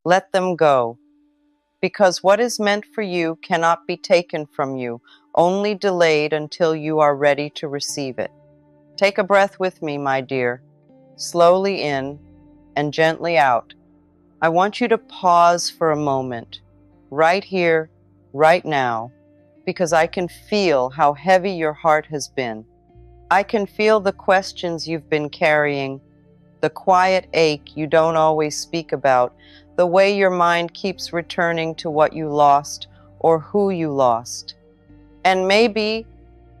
Let them go, because what is meant for you cannot be taken from you, only delayed until you are ready to receive it. Take a breath with me, my dear, slowly in and gently out. I want you to pause for a moment, right here, right now, because I can feel how heavy your heart has been. I can feel the questions you've been carrying, the quiet ache you don't always speak about, the way your mind keeps returning to what you lost or who you lost. And maybe,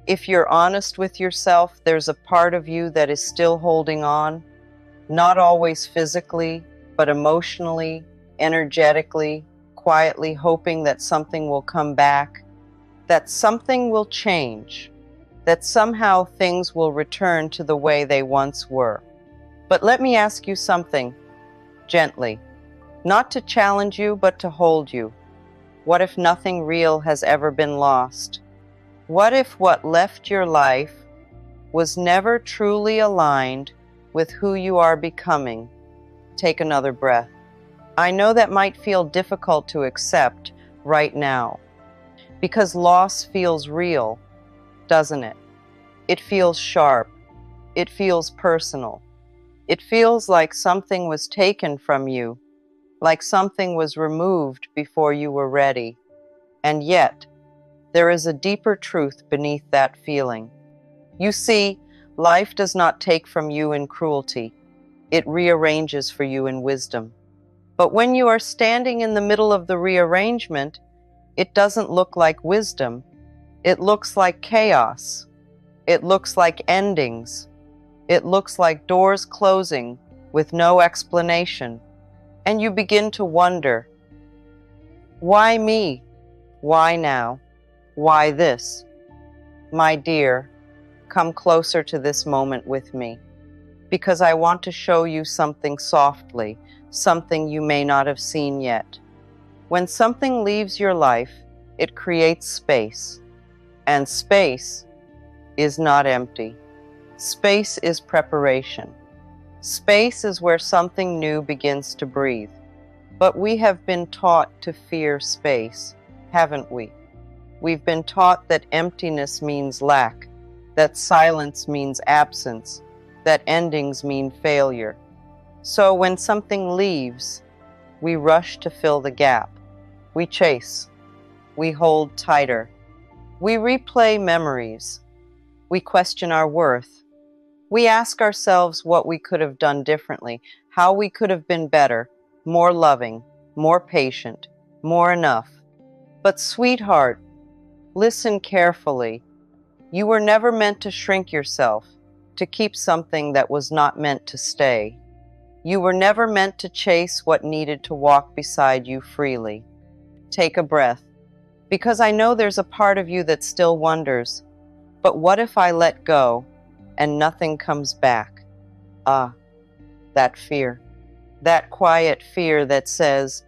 if you're honest with yourself, there's a part of you that is still holding on, not always physically, but emotionally, energetically, quietly hoping that something will come back, that something will change, that somehow things will return to the way they once were. But let me ask you something, gently, not to challenge you, but to hold you. What if nothing real has ever been lost? What if what left your life was never truly aligned with who you are becoming? Take another breath. I know that might feel difficult to accept right now, because loss feels real, doesn't it? It feels sharp. It feels personal. It feels like something was taken from you, like something was removed before you were ready. And yet, there is a deeper truth beneath that feeling. You see, life does not take from you in cruelty. It rearranges for you in wisdom. But when you are standing in the middle of the rearrangement, it doesn't look like wisdom. It looks like chaos. It looks like endings. It looks like doors closing with no explanation. And you begin to wonder, why me? Why now? Why this? My dear, come closer to this moment with me, because I want to show you something softly, something you may not have seen yet. When something leaves your life, it creates space, and space is not empty. Space is preparation. Space is where something new begins to breathe. But we have been taught to fear space, haven't we? We've been taught that emptiness means lack, that silence means absence, that endings mean failure. So when something leaves, we rush to fill the gap. We chase. We hold tighter. We replay memories. We question our worth. We ask ourselves what we could have done differently, how we could have been better, more loving, more patient, more enough. But sweetheart, listen carefully. You were never meant to shrink yourself, to keep something that was not meant to stay. You were never meant to chase what needed to walk beside you freely. Take a breath, because I know there's a part of you that still wonders, but what if I let go and nothing comes back? Ah, that fear, that quiet fear that says,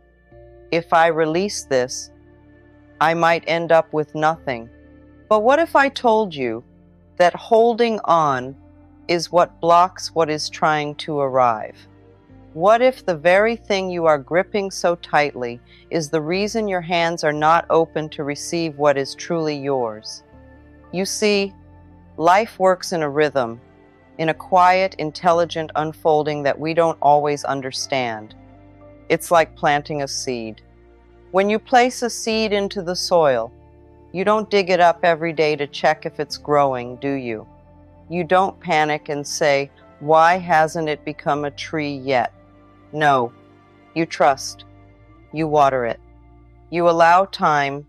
if I release this, I might end up with nothing. But what if I told you that holding on is what blocks what is trying to arrive? What if the very thing you are gripping so tightly is the reason your hands are not open to receive what is truly yours? You see, life works in a rhythm, in a quiet, intelligent unfolding that we don't always understand. It's like planting a seed. When you place a seed into the soil, you don't dig it up every day to check if it's growing, do you? You don't panic and say, why hasn't it become a tree yet? No, you trust. You water it. You allow time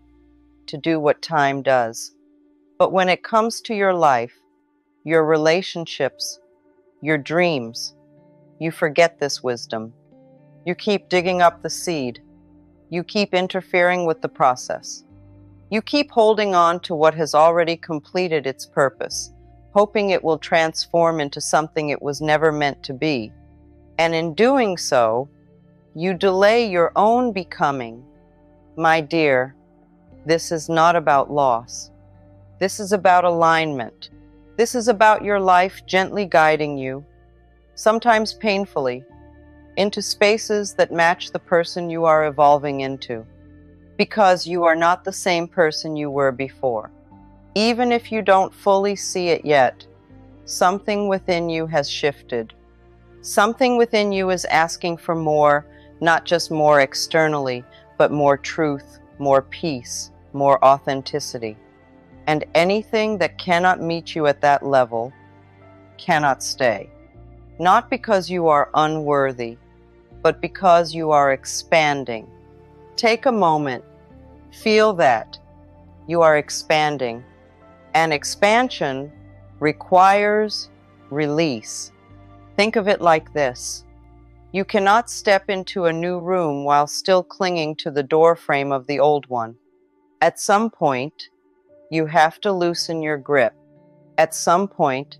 to do what time does. But when it comes to your life, your relationships, your dreams, you forget this wisdom. You keep digging up the seed. You keep interfering with the process. You keep holding on to what has already completed its purpose, hoping it will transform into something it was never meant to be. And in doing so, you delay your own becoming. My dear, this is not about loss. This is about alignment. This is about your life gently guiding you, sometimes painfully, into spaces that match the person you are evolving into, because you are not the same person you were before. Even if you don't fully see it yet, something within you has shifted. Something within you is asking for more, not just more externally, but more truth, more peace, more authenticity. And anything that cannot meet you at that level cannot stay. Not because you are unworthy, but because you are expanding. Take a moment, feel that you are expanding. And expansion requires release. Think of it like this. You cannot step into a new room while still clinging to the door frame of the old one. At some point, you have to loosen your grip. At some point,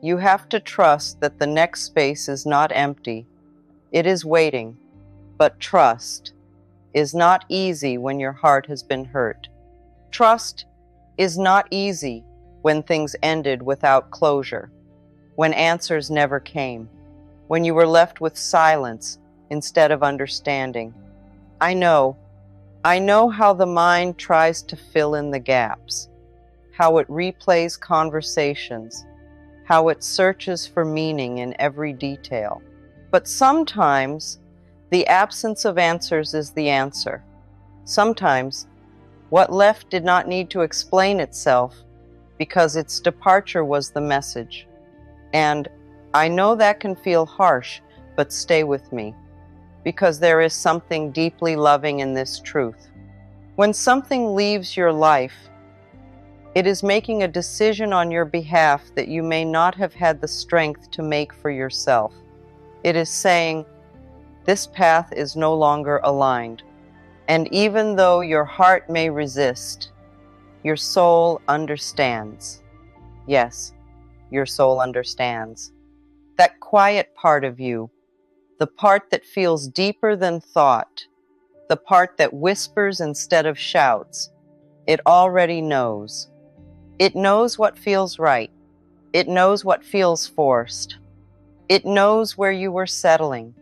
you have to trust that the next space is not empty. It is waiting. But trust is not easy when your heart has been hurt. Trust is not easy when things ended without closure, when answers never came, when you were left with silence instead of understanding. I know how the mind tries to fill in the gaps, how it replays conversations, how it searches for meaning in every detail. But sometimes the absence of answers is the answer. Sometimes what left did not need to explain itself because its departure was the message. And I know that can feel harsh, but stay with me, because there is something deeply loving in this truth. When something leaves your life, it is making a decision on your behalf that you may not have had the strength to make for yourself. It is saying, this path is no longer aligned. And even though your heart may resist, your soul understands. Yes, your soul understands. That quiet part of you, the part that feels deeper than thought, the part that whispers instead of shouts, it already knows. It knows what feels right. It knows what feels forced. It knows where you were settling.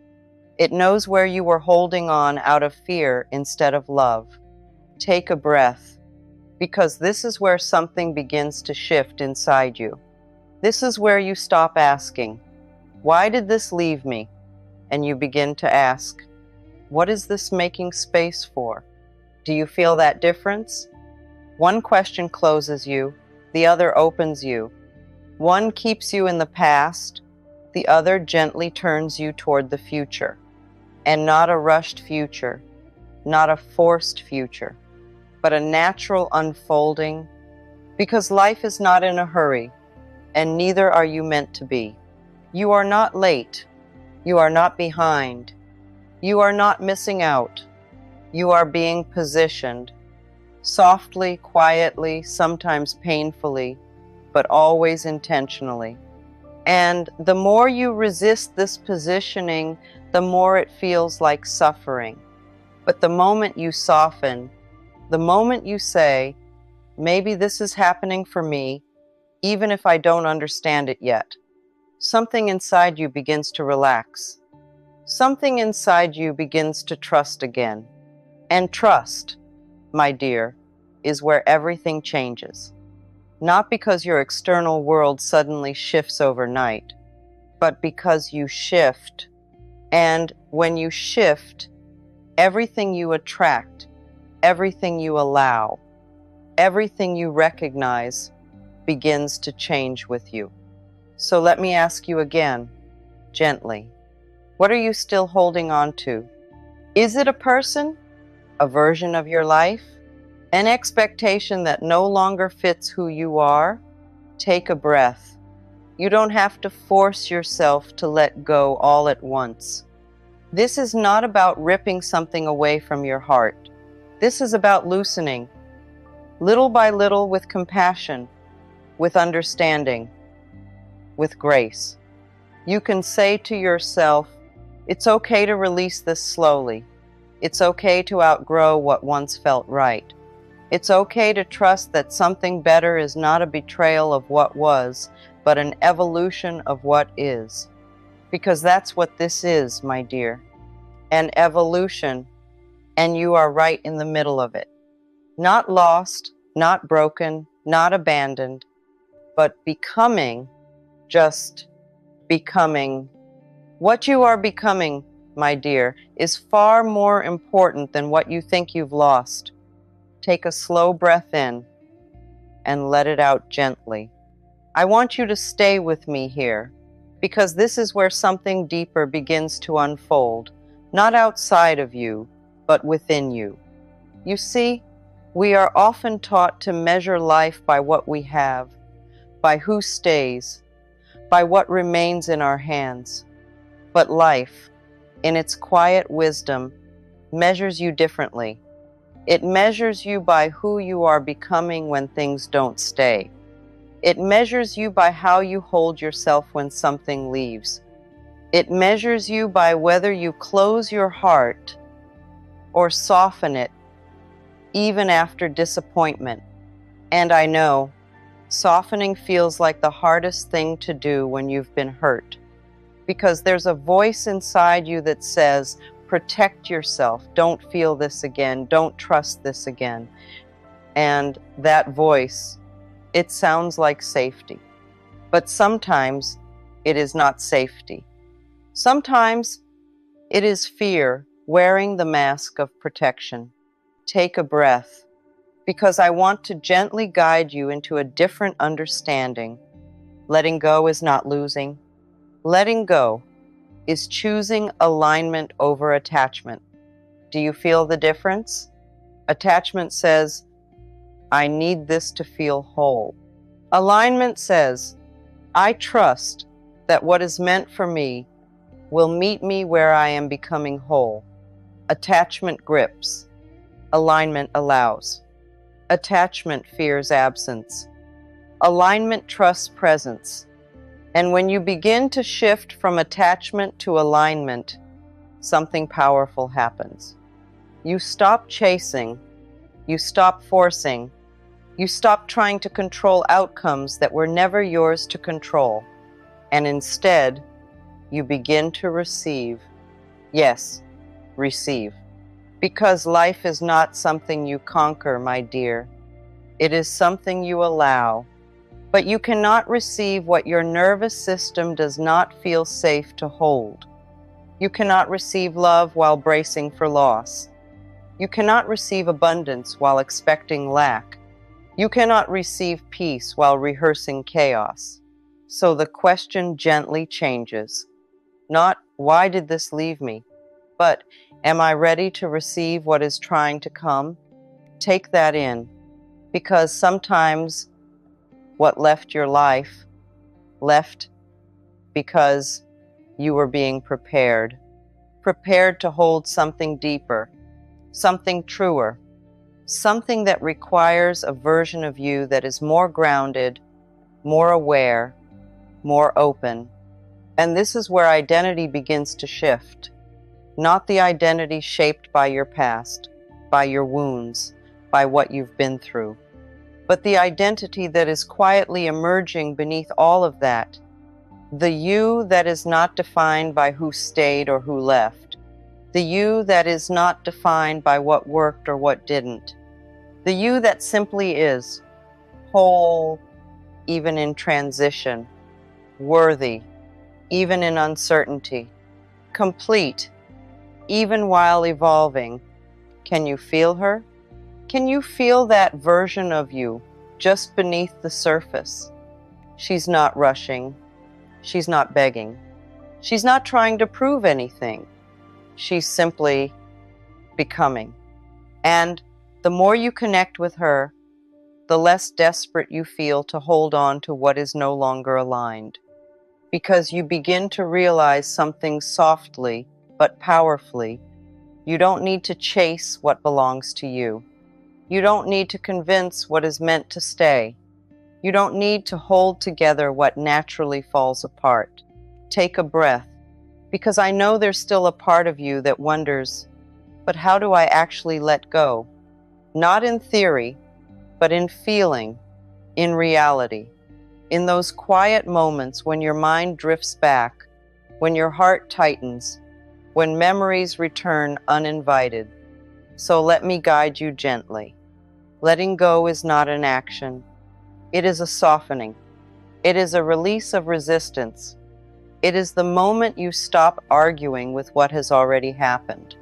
It knows where you were holding on out of fear instead of love. Take a breath, because this is where something begins to shift inside you. This is where you stop asking, why did this leave me? And you begin to ask, what is this making space for? Do you feel that difference? One question closes you, the other opens you. One keeps you in the past, the other gently turns you toward the future. And not a rushed future, not a forced future, but a natural unfolding, because life is not in a hurry, and neither are you meant to be. You are not late. You are not behind. You are not missing out. You are being positioned, softly, quietly, sometimes painfully, but always intentionally. And the more you resist this positioning, the more it feels like suffering. But the moment you soften, the moment you say, maybe this is happening for me, even if I don't understand it yet, something inside you begins to relax. Something inside you begins to trust again. And trust, my dear, is where everything changes. Not because your external world suddenly shifts overnight, but because you shift. And when you shift, everything you attract, everything you allow, everything you recognize begins to change with you. So let me ask you again, gently, what are you still holding on to? Is it a person, a version of your life, an expectation that no longer fits who you are? Take a breath. You don't have to force yourself to let go all at once. This is not about ripping something away from your heart. This is about loosening, little by little, with compassion, with understanding, with grace. You can say to yourself, it's okay to release this slowly. It's okay to outgrow what once felt right. It's okay to trust that something better is not a betrayal of what was, but an evolution of what is. because that's what this is, my dear. An evolution, and you are right in the middle of it. Not lost, not broken, not abandoned, but becoming, just becoming. What you are becoming, my dear, is far more important than what you think you've lost. Take a slow breath in and let it out gently. I want you to stay with me here, because this is where something deeper begins to unfold, not outside of you, but within you. You see, we are often taught to measure life by what we have, by who stays, by what remains in our hands. But life, in its quiet wisdom, measures you differently. It measures you by who you are becoming when things don't stay. It measures you by how you hold yourself when something leaves. It measures you by whether you close your heart or soften it, even after disappointment. And I know, softening feels like the hardest thing to do when you've been hurt, because there's a voice inside you that says, protect yourself, don't feel this again, don't trust this again. And that voice, it sounds like safety. But sometimes it is not safety. Sometimes it is fear wearing the mask of protection. Take a breath, because I want to gently guide you into a different understanding. Letting go is not losing. Letting go is choosing alignment over attachment. Do you feel the difference? Attachment says, I need this to feel whole. Alignment says, I trust that what is meant for me will meet me where I am becoming whole. Attachment grips. Alignment allows. Attachment fears absence. Alignment trusts presence. And when you begin to shift from attachment to alignment, something powerful happens. You stop chasing. You stop forcing. You stop trying to control outcomes that were never yours to control. And instead, you begin to receive. Yes, receive. Because life is not something you conquer, my dear. It is something you allow. But you cannot receive what your nervous system does not feel safe to hold. You cannot receive love while bracing for loss. You cannot receive abundance while expecting lack. You cannot receive peace while rehearsing chaos. So the question gently changes. Not, why did this leave me? But, am I ready to receive what is trying to come? Take that in, because sometimes what left your life left because you were being prepared. Prepared to hold something deeper, something truer, something that requires a version of you that is more grounded, more aware, more open. And this is where identity begins to shift. Not the identity shaped by your past, by your wounds, by what you've been through, but the identity that is quietly emerging beneath all of that. The you that is not defined by who stayed or who left. The you that is not defined by what worked or what didn't. The you that simply is, whole, even in transition, worthy, even in uncertainty, complete, even while evolving. Can you feel her? Can you feel that version of you just beneath the surface? She's not rushing. She's not begging. She's not trying to prove anything. She's simply becoming. And the more you connect with her, the less desperate you feel to hold on to what is no longer aligned. Because you begin to realize something softly but powerfully. You don't need to chase what belongs to you. You don't need to convince what is meant to stay. You don't need to hold together what naturally falls apart. Take a breath, because I know there's still a part of you that wonders, but how do I actually let go? Not in theory, but in feeling, in reality. In those quiet moments when your mind drifts back, when your heart tightens, when memories return uninvited. So let me guide you gently. Letting go is not an action. It is a softening. It is a release of resistance. It is the moment you stop arguing with what has already happened.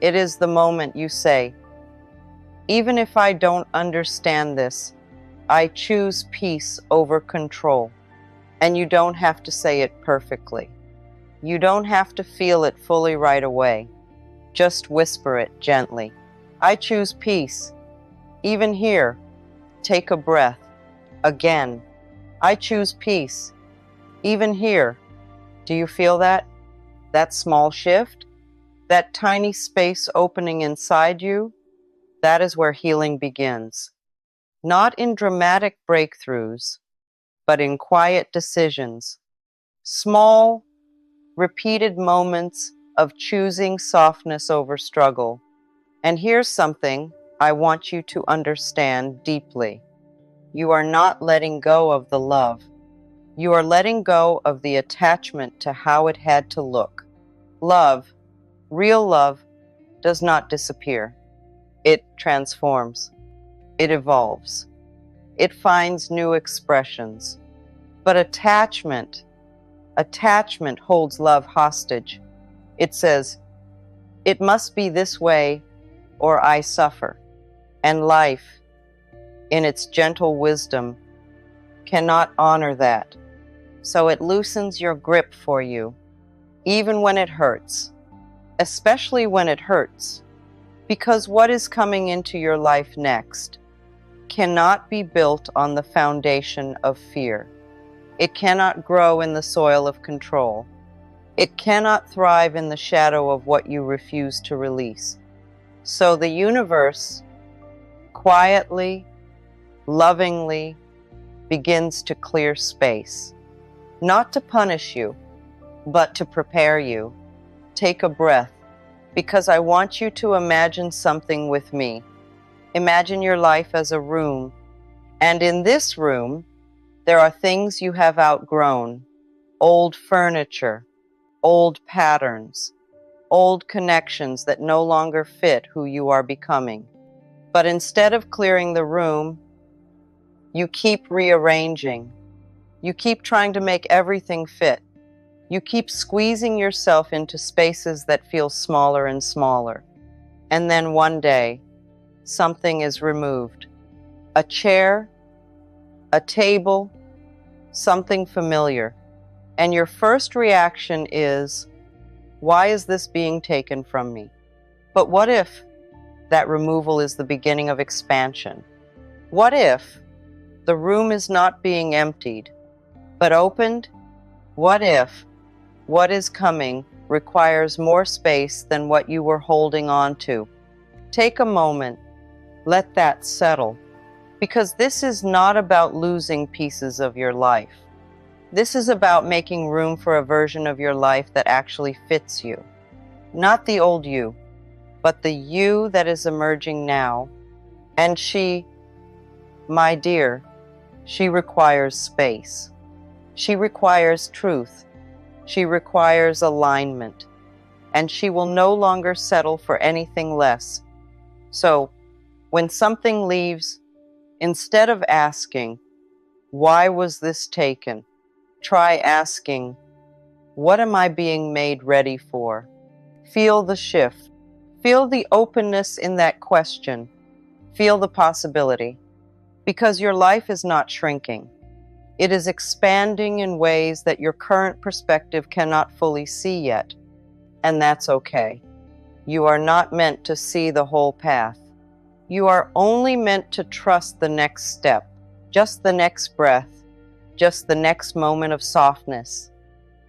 It is the moment you say, even if I don't understand this, I choose peace over control. And you don't have to say it perfectly. You don't have to feel it fully right away. Just whisper it gently. I choose peace. Even here, take a breath. Again, I choose peace. Even here, do you feel that? That small shift? That tiny space opening inside you? That is where healing begins. Not in dramatic breakthroughs, but in quiet decisions. Small, repeated moments of choosing softness over struggle. And here's something I want you to understand deeply. You are not letting go of the love. You are letting go of the attachment to how it had to look. Love, real love, does not disappear. It transforms. It evolves. It finds new expressions. But attachment holds love hostage. It says, it must be this way or I suffer. And life, in its gentle wisdom, cannot honor that. So it loosens your grip for you, even when it hurts, especially when it hurts, because what is coming into your life next cannot be built on the foundation of fear. It cannot grow in the soil of control. It cannot thrive in the shadow of what you refuse to release. So the universe quietly, lovingly begins to clear space, not to punish you, but to prepare you. Take a breath, because I want you to imagine something with me. Imagine your life as a room, and in this room, there are things you have outgrown, old furniture, old patterns, old connections that no longer fit who you are becoming. But instead of clearing the room, you keep rearranging. You keep trying to make everything fit. You keep squeezing yourself into spaces that feel smaller and smaller. And then one day, something is removed. A chair, a table, something familiar. And your first reaction is, why is this being taken from me? But what if that removal is the beginning of expansion? What if the room is not being emptied, but opened? What if what is coming requires more space than what you were holding on to? Take a moment, let that settle, because this is not about losing pieces of your life. This is about making room for a version of your life that actually fits you. Not the old you, but the you that is emerging now. And she, my dear, she requires space. She requires truth. She requires alignment. And she will no longer settle for anything less. So, when something leaves, instead of asking, why was this taken? Try asking, what am I being made ready for? Feel the shift. Feel the openness in that question. Feel the possibility. Because your life is not shrinking. It is expanding in ways that your current perspective cannot fully see yet. And that's okay. You are not meant to see the whole path. You are only meant to trust the next step, just the next breath, just the next moment of softness,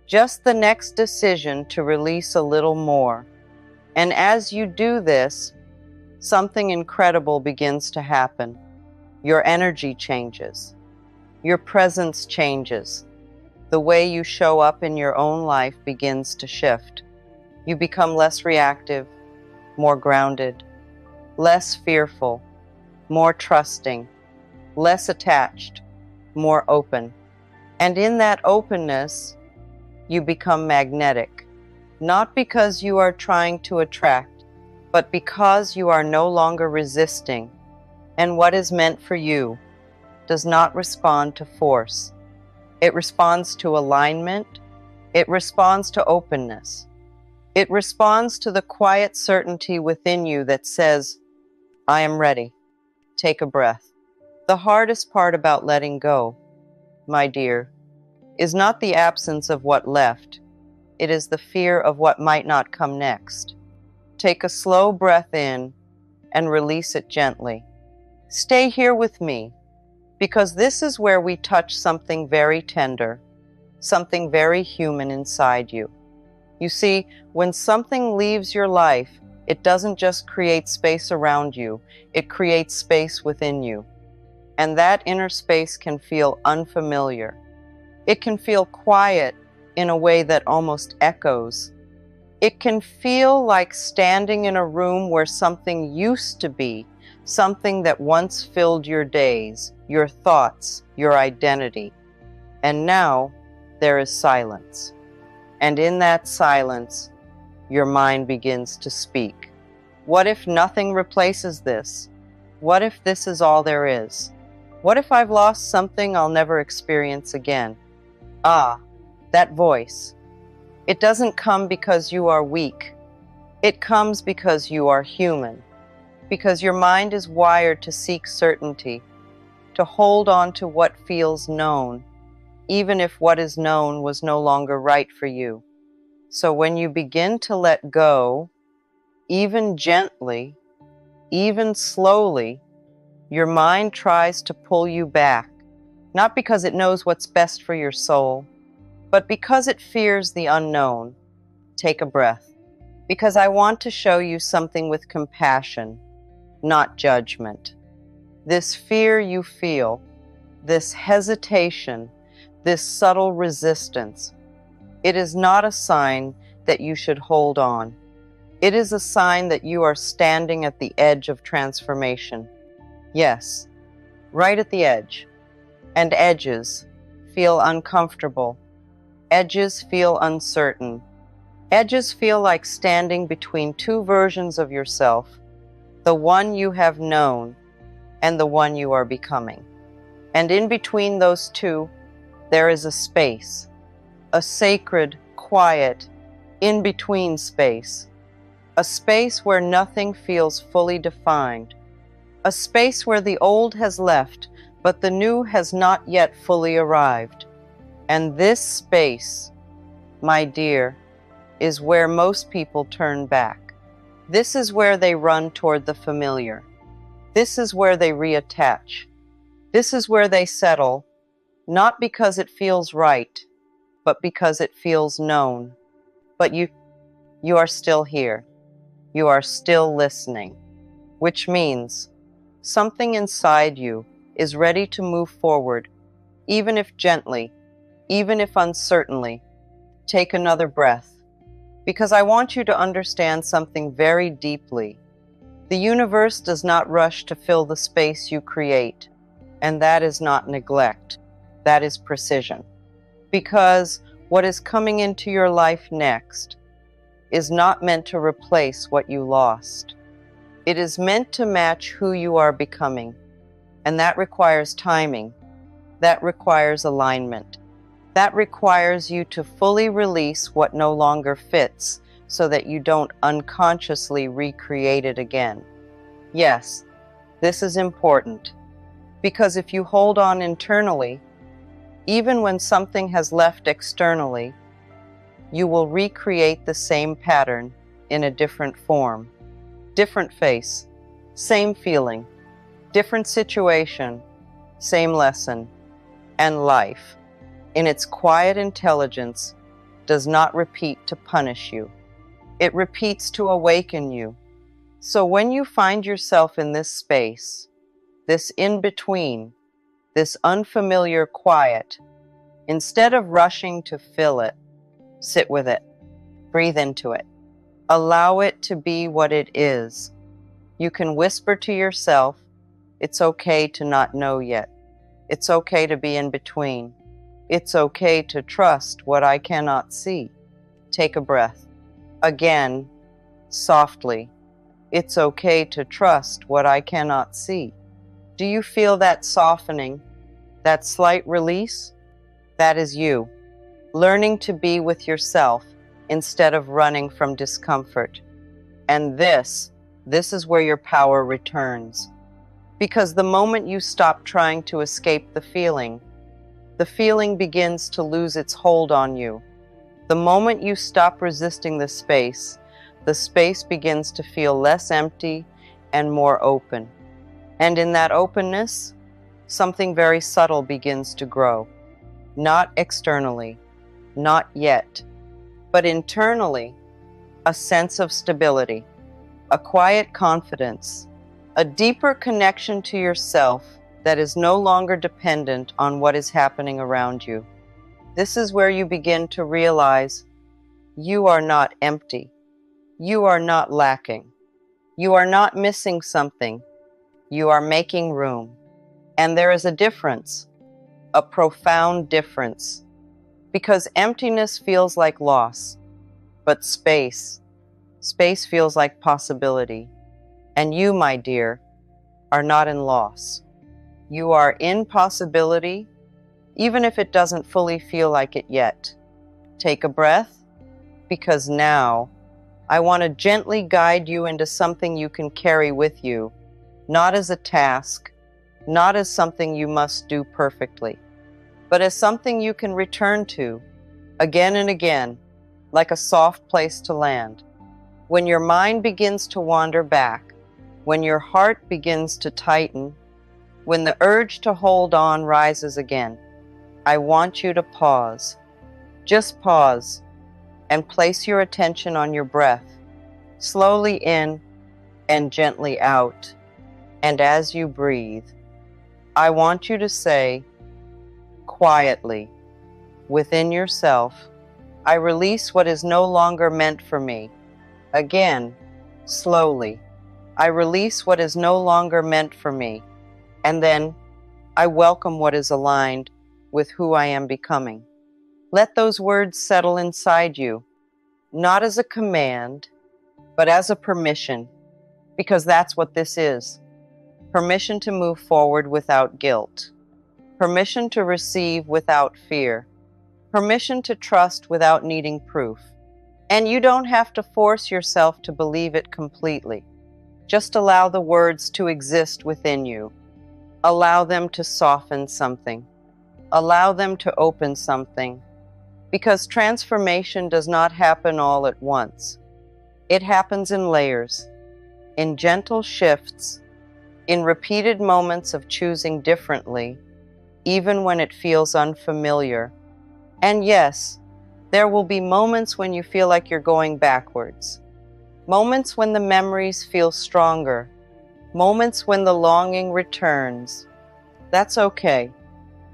just the next decision to release a little more. And as you do this, something incredible begins to happen. Your energy changes. Your presence changes. The way you show up in your own life begins to shift. You become less reactive, more grounded, less fearful, more trusting, less attached, more open. And in that openness, you become magnetic, not because you are trying to attract, but because you are no longer resisting, and what is meant for you does not respond to force. It responds to alignment. It responds to openness. It responds to the quiet certainty within you that says, I am ready. Take a breath. The hardest part about letting go, my dear, is not the absence of what left. It is the fear of what might not come next. Take a slow breath in and release it gently. Stay here with me, because this is where we touch something very tender, something very human inside you. You see, when something leaves your life, it doesn't just create space around you, it creates space within you. And that inner space can feel unfamiliar. It can feel quiet in a way that almost echoes. It can feel like standing in a room where something used to be, something that once filled your days, your thoughts, your identity. And now there is silence. And in that silence, your mind begins to speak. What if nothing replaces this? What if this is all there is? What if I've lost something I'll never experience again? Ah, that voice. It doesn't come because you are weak. It comes because you are human. Because your mind is wired to seek certainty, to hold on to what feels known, even if what is known was no longer right for you. So when you begin to let go, even gently, even slowly, your mind tries to pull you back, not because it knows what's best for your soul, but because it fears the unknown. Take a breath, because I want to show you something with compassion, not judgment. This fear you feel, this hesitation, this subtle resistance, it is not a sign that you should hold on. It is a sign that you are standing at the edge of transformation. Yes, right at the edge. And edges feel uncomfortable. Edges feel uncertain. Edges feel like standing between two versions of yourself, the one you have known and the one you are becoming. And in between those two, there is a space, a sacred, quiet, in-between space, a space where nothing feels fully defined, a space where the old has left, but the new has not yet fully arrived. And this space, my dear, is where most people turn back. This is where they run toward the familiar. This is where they reattach. This is where they settle, not because it feels right, but because it feels known. But you are still here. You are still listening, which means something inside you is ready to move forward, even if gently, even if uncertainly. Take another breath, because I want you to understand something very deeply. The universe does not rush to fill the space you create, and that is not neglect. That is precision. Because what is coming into your life next is not meant to replace what you lost. It is meant to match who you are becoming, and that requires timing. That requires alignment. That requires you to fully release what no longer fits so that you don't unconsciously recreate it again. Yes, this is important, because if you hold on internally, even when something has left externally, you will recreate the same pattern in a different form, different face, same feeling, different situation, same lesson. And life, in its quiet intelligence, does not repeat to punish you. It repeats to awaken you. So when you find yourself in this space, this in-between, this unfamiliar quiet, instead of rushing to fill it, sit with it, breathe into it, allow it to be what it is. You can whisper to yourself, it's okay to not know yet. It's okay to be in between. It's okay to trust what I cannot see. Take a breath. Again, softly. It's okay to trust what I cannot see. Do you feel that softening, that slight release? That is you, learning to be with yourself instead of running from discomfort. And this is where your power returns. Because the moment you stop trying to escape the feeling begins to lose its hold on you. The moment you stop resisting the space begins to feel less empty and more open. And in that openness, something very subtle begins to grow. Not externally, not yet, but internally, a sense of stability, a quiet confidence, a deeper connection to yourself that is no longer dependent on what is happening around you. This is where you begin to realize you are not empty. You are not lacking. You are not missing something. You are making room. And there is a difference, a profound difference, because emptiness feels like loss, but space feels like possibility. And you, my dear, are not in loss. You are in possibility, even if it doesn't fully feel like it yet. Take a breath, because now I want to gently guide you into something you can carry with you, not as a task, not as something you must do perfectly, but as something you can return to again and again, like a soft place to land. When your mind begins to wander back, when your heart begins to tighten, when the urge to hold on rises again, I want you to pause. Just pause and place your attention on your breath, slowly in and gently out. And as you breathe, I want you to say quietly within yourself, I release what is no longer meant for me. Again, slowly, I release what is no longer meant for me. And then I welcome what is aligned with who I am becoming. Let those words settle inside you, not as a command, but as a permission, because that's what this is. Permission to move forward without guilt. Permission to receive without fear. Permission to trust without needing proof. And you don't have to force yourself to believe it completely. Just allow the words to exist within you. Allow them to soften something. Allow them to open something. Because transformation does not happen all at once. It happens in layers, in gentle shifts, in repeated moments of choosing differently, even when it feels unfamiliar. And yes, there will be moments when you feel like you're going backwards. Moments when the memories feel stronger. Moments when the longing returns. That's okay.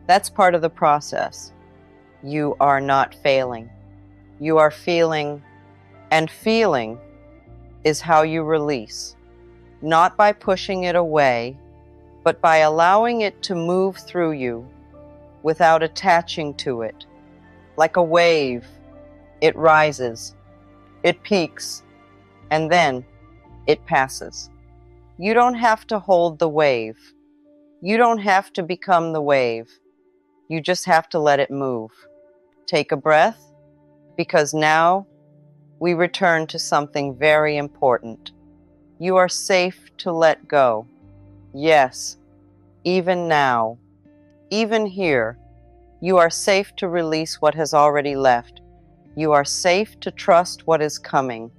That's part of the process. You are not failing. You are feeling, and feeling is how you release. Not by pushing it away, but by allowing it to move through you without attaching to it. Like a wave, it rises, it peaks, and then it passes. You don't have to hold the wave. You don't have to become the wave. You just have to let it move. Take a breath, because now we return to something very important. You are safe to let go. Yes, even now, even here, you are safe to release what has already left. You are safe to trust what is coming,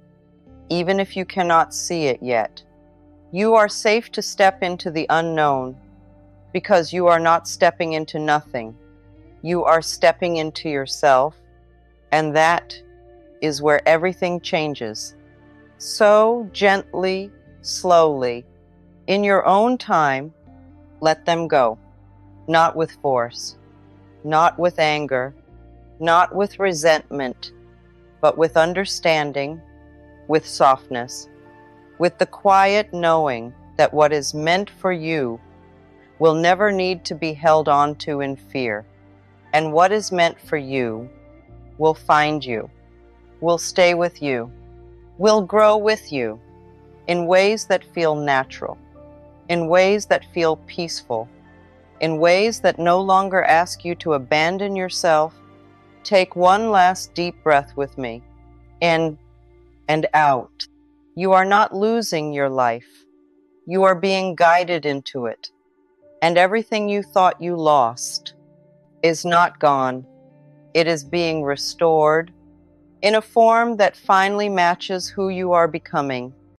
even if you cannot see it yet. You are safe to step into the unknown, because you are not stepping into nothing. You are stepping into yourself, and that is where everything changes. So gently, slowly, in your own time, let them go. Not with force, not with anger, not with resentment, but with understanding, with softness, with the quiet knowing that what is meant for you will never need to be held on to in fear. And what is meant for you will find you, will stay with you, will grow with you in ways that feel natural, in ways that feel peaceful, in ways that no longer ask you to abandon yourself. Take one last deep breath with me, in and out. You are not losing your life. You are being guided into it. And everything you thought you lost is not gone. It is being restored in a form that finally matches who you are becoming.